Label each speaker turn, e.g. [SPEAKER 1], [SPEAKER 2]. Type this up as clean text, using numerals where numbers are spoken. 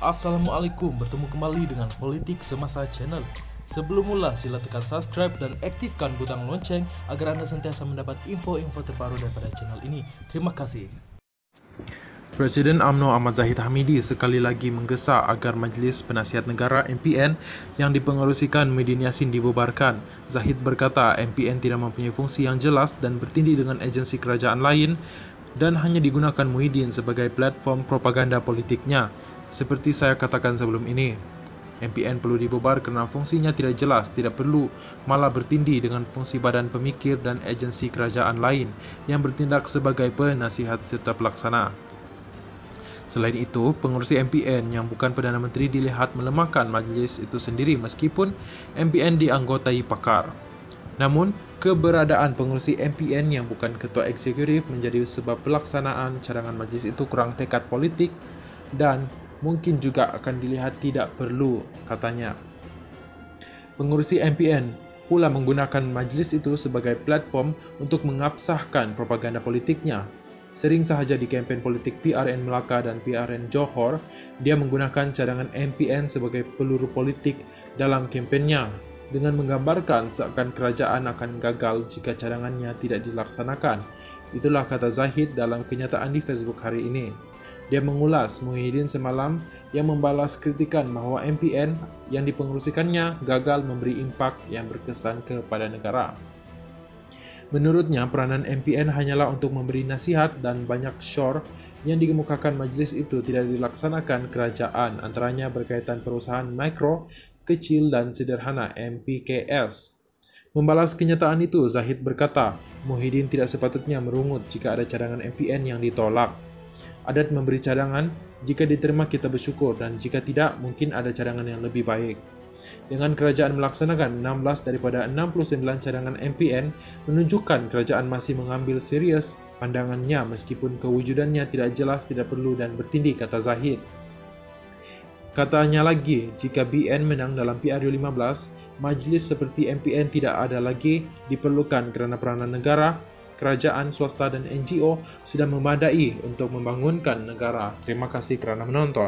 [SPEAKER 1] Assalamualaikum, bertemu kembali dengan Politik Semasa Channel. Sebelum mula, sila tekan subscribe dan aktifkan butang lonceng agar Anda sentiasa mendapat info-info terbaru daripada channel ini. Terima kasih. Presiden UMNO Ahmad Zahid Hamidi sekali lagi menggesa agar Majlis Penasihat Negara MPN yang dipengerusikan Muhyiddin Yassin dibubarkan. Zahid berkata MPN tidak mempunyai fungsi yang jelas dan bertindih dengan agensi kerajaan lain dan hanya digunakan Muhyiddin sebagai platform propaganda politiknya. Seperti saya katakan sebelum ini, MPN perlu dibubar kerana fungsinya tidak jelas, tidak perlu, malah bertindih dengan fungsi badan pemikir dan agensi kerajaan lain yang bertindak sebagai penasihat serta pelaksana. Selain itu, pengurusi MPN yang bukan Perdana Menteri dilihat melemahkan majlis itu sendiri meskipun MPN dianggotai pakar. Namun, keberadaan pengurusi MPN yang bukan ketua eksekutif menjadi sebab pelaksanaan cadangan majlis itu kurang tekad politik dan mungkin juga akan dilihat tidak perlu, katanya. Pengurusi MPN pula menggunakan majlis itu sebagai platform untuk mengabsahkan propaganda politiknya. Sering sahaja di kempen politik PRN Melaka dan PRN Johor, dia menggunakan cadangan MPN sebagai peluru politik dalam kempennya dengan menggambarkan seakan kerajaan akan gagal jika cadangannya tidak dilaksanakan. Itulah kata Zahid dalam kenyataan di Facebook hari ini. Dia mengulas Muhyiddin semalam yang membalas kritikan bahawa MPN yang dipengerusikannya gagal memberi impak yang berkesan kepada negara. Menurutnya, peranan MPN hanyalah untuk memberi nasihat dan banyak syur yang dikemukakan majlis itu tidak dilaksanakan kerajaan, antaranya berkaitan perusahaan mikro, kecil dan sederhana MPKS. Membalas kenyataan itu, Zahid berkata, Muhyiddin tidak sepatutnya merungut jika ada cadangan MPN yang ditolak. Adat memberi cadangan, jika diterima kita bersyukur dan jika tidak, mungkin ada cadangan yang lebih baik. Dengan kerajaan melaksanakan 16 daripada 69 cadangan MPN, menunjukkan kerajaan masih mengambil serius pandangannya meskipun kewujudannya tidak jelas, tidak perlu dan bertindih, kata Zahid. Katanya lagi, jika BN menang dalam PRU15, majlis seperti MPN tidak ada lagi diperlukan kerana peranan negara, kerajaan, swasta dan NGO sudah memadai untuk membangunkan negara. Terima kasih kerana menonton.